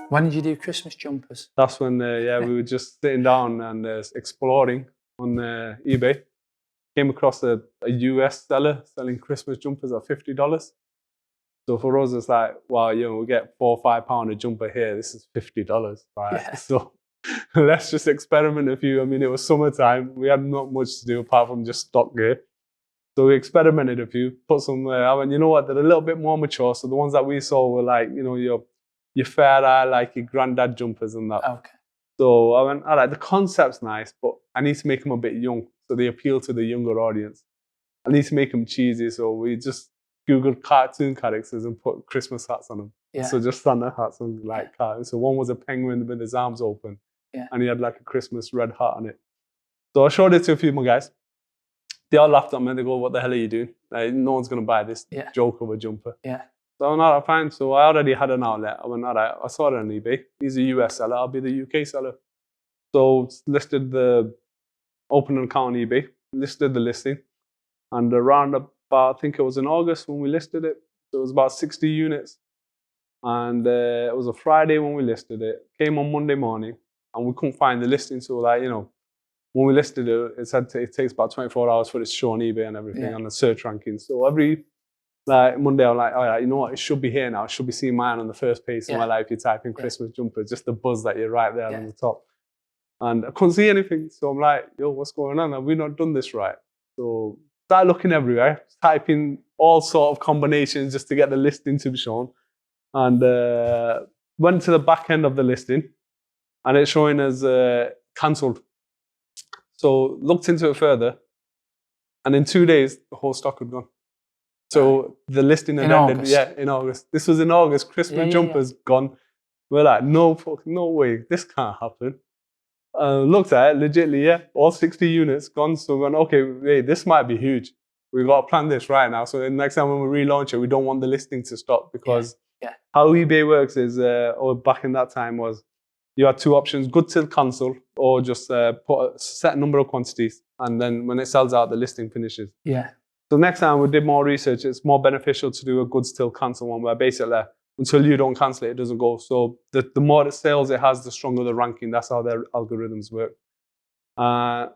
When did you do Christmas jumpers? That's when, we were just sitting down and exploring on eBay. Came across a US seller selling Christmas jumpers at $50. So for us, it's like, wow, we get £4 or £5 a jumper here. This is $50, right? Yeah. So let's just experiment a few. I mean, it was summertime. We had not much to do apart from just stock gear. So we experimented a few, put some, I went, you know what, they're a little bit more mature. So the ones that we saw were like, your Fair Eye, like your granddad jumpers and that. Okay. So I went, all right, the concept's nice, but I need to make them a bit young. So they appeal to the younger audience. I need to make them cheesy. So we just Googled cartoon characters and put Christmas hats on them. Yeah. So just Santa hats and like cartoons. So one was a penguin with his arms open. Yeah. And he had like a Christmas red hat on it. So I showed it to a few more guys. They all laughed at me. They go, what the hell are you doing? Like, no one's going to buy this joke of a jumper. Yeah. So I went, all right, fine. So I already had an outlet. I went, all right, I saw it on eBay. He's a US seller. I'll be the UK seller. So opened an account on eBay, listed the listing. And around about, I think it was in August when we listed it. So it was about 60 units. And it was a Friday when we listed it. Came on Monday morning and we couldn't find the listing. So when we listed it, it said it takes about 24 hours for it to show on eBay and everything on the search rankings. So every Monday, I'm like, all right, you know what? It should be here now. I should be seeing mine on the first page of my life. You type in Christmas jumper, just the buzz that you're right there on the top. And I couldn't see anything. So I'm like, yo, what's going on? Have we not done this right? So started looking everywhere, typing all sort of combinations just to get the listing to be shown. And went to the back end of the listing and it's showing as cancelled. So looked into it further, and in 2 days, the whole stock had gone. So the listing had ended. August. Yeah, in August. This was in August. Christmas jumpers gone. We're like, no way, this can't happen. Looked at it, legitly, all 60 units gone. So we're going, okay, wait, this might be huge. We've got to plan this right now. So the next time when we relaunch it, we don't want the listing to stop because how eBay works is, or back in that time was, you had two options, good till cancel, or just put a set number of quantities. And then when it sells out, the listing finishes. Yeah. So next time we did more research, it's more beneficial to do a goods till cancel one where basically until you don't cancel it, it doesn't go. So the more sales it has, the stronger the ranking. That's how their algorithms work.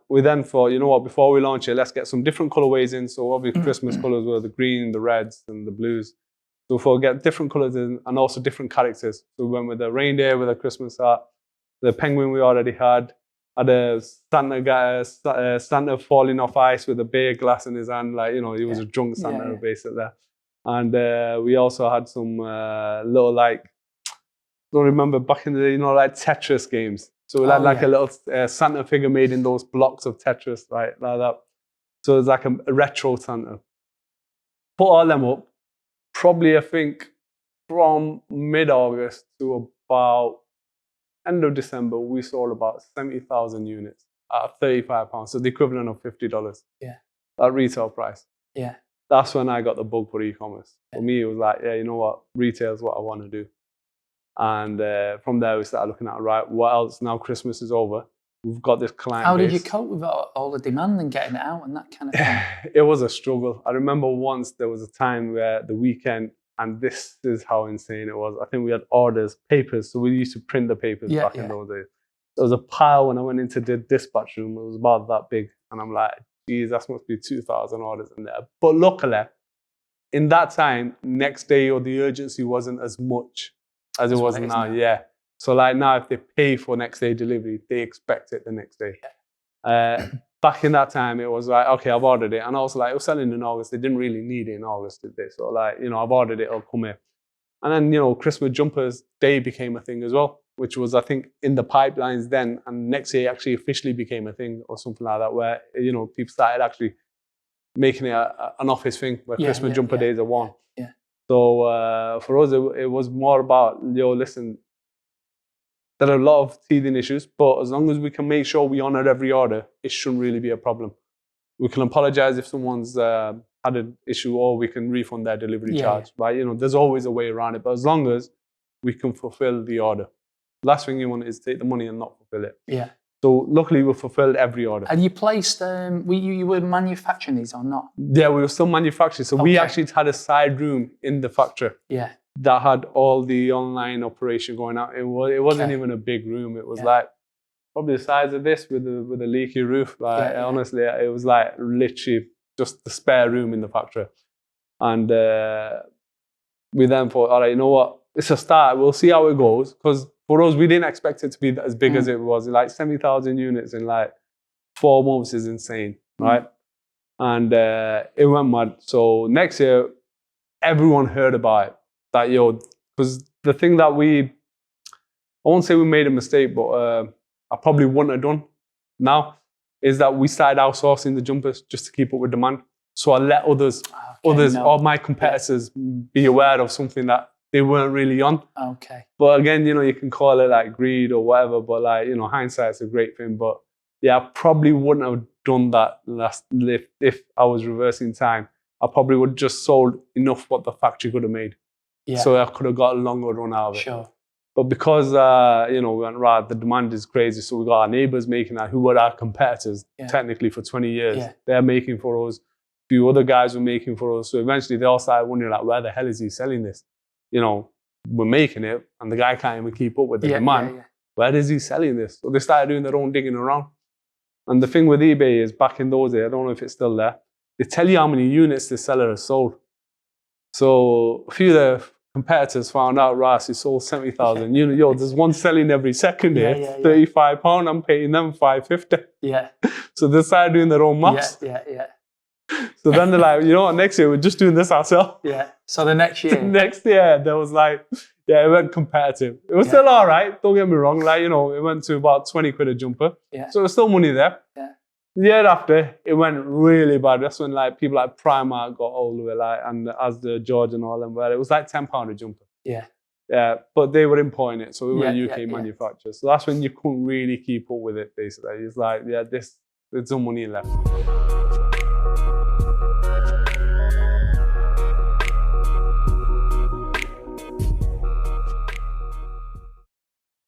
We then thought, you know what, before we launch it, let's get some different colorways in. So obviously Christmas colors were the green, the reds, and the blues. So we'll get different colors in and also different characters. So we went with the reindeer with a Christmas hat, the penguin we already had a Santa guy, Santa falling off ice with a beer glass in his hand, like, he was a drunk Santa basically. And we also had some little, like, don't remember back in the day, like Tetris games. So we had like a little Santa figure made in those blocks of Tetris, like that. So it's like a retro Santa. Put all them up. Probably, I think, from mid-August to about end of December, we sold about 70,000 units at £35. So the equivalent of $50. Yeah. At retail price. Yeah. That's when I got the bug for e-commerce. For me, it was like, you know what? Retail is what I want to do. And from there, we started looking at, right, what else? Now Christmas is over. We've got this client How base. did you cope with all the demand and getting it out and that kind of thing? It was a struggle. I remember once there was a time where the weekend, and this is how insane it was. I think we had orders, papers. So we used to print the papers back in those days. There was a pile when I went into the dispatch room. It was about that big. And I'm like, geez, that must be 2,000 orders in there. But luckily, in that time, next day or the urgency wasn't as much as it was now. Yeah. So like now, if they pay for next day delivery, they expect it the next day. Back in that time, it was like, okay, I've ordered it. And also like, it was selling in August. They didn't really need it in August, did they? So like, I've ordered it, it'll come here. And then, Christmas jumpers day became a thing as well, which was, I think, in the pipelines then. And next year actually officially became a thing or something like that, where, people started actually making it an office thing where Christmas jumper days are one. Yeah. So for us, it was more about, listen, there are a lot of teething issues, but as long as we can make sure we honor every order, it shouldn't really be a problem. We can apologize if someone's had an issue, or we can refund their delivery charge. Right? There's always a way around it, but as long as we can fulfill the order. Last thing you want is take the money and not fulfill it. Yeah. So luckily we fulfilled every order. And you placed, you were manufacturing these or not? Yeah, we were still manufacturing. So we actually had a side room in the factory. Yeah. that had all the online operation going out. It wasn't Okay. even a big room. It was Yeah. like probably the size of this with a leaky roof. Like Yeah. honestly, it was like literally just the spare room in the factory. And we then thought, all right, you know what? It's a start. We'll see how it goes. Because for us, we didn't expect it to be as big as it was. Like 70,000 units in like 4 months is insane, right? And it went mad. So next year, everyone heard about it. That, because the thing that I won't say we made a mistake, but I probably wouldn't have done now, is that we started outsourcing the jumpers just to keep up with demand. So I let others, all my competitors, be aware of something that they weren't really on. Okay. But again, you can call it like greed or whatever, but like, hindsight's a great thing. But yeah, I probably wouldn't have done that if I was reversing time. I probably would have just sold enough what the factory could have made. Yeah. So I could have got a longer run out of it. Sure. But because, we went, right, the demand is crazy. So we got our neighbors making that, who were our competitors technically for 20 years. Yeah. They're making for us. A few other guys were making for us. So eventually they all started wondering, like, where the hell is he selling this? We're making it and the guy can't even keep up with the demand. Yeah. Where is he selling this? So they started doing their own digging around. And the thing with eBay is, back in those days, I don't know if it's still there, they tell you how many units the seller has sold. So a few of the competitors found out, Ras, he sold 70,000 units. There's one selling every second here, £35. I'm paying them $5.50. Yeah. So they started doing their own maths. Yeah. So then they're like, next year we're just doing this ourselves. Yeah. So the next year. Next year, there was like, it went competitive. It was still all right, don't get me wrong. Like, it went to about 20 quid a jumper. Yeah. So there was still money there. Yeah. The year after, it went really bad. That's when like people like Primark got hold of it, like, and Asda, George and all them, where it was like £10 a jumper. Yeah. Yeah, but they were importing it, so we were Yeah, UK manufacturers. So that's when you couldn't really keep up with it, basically. It's like, there's some money left.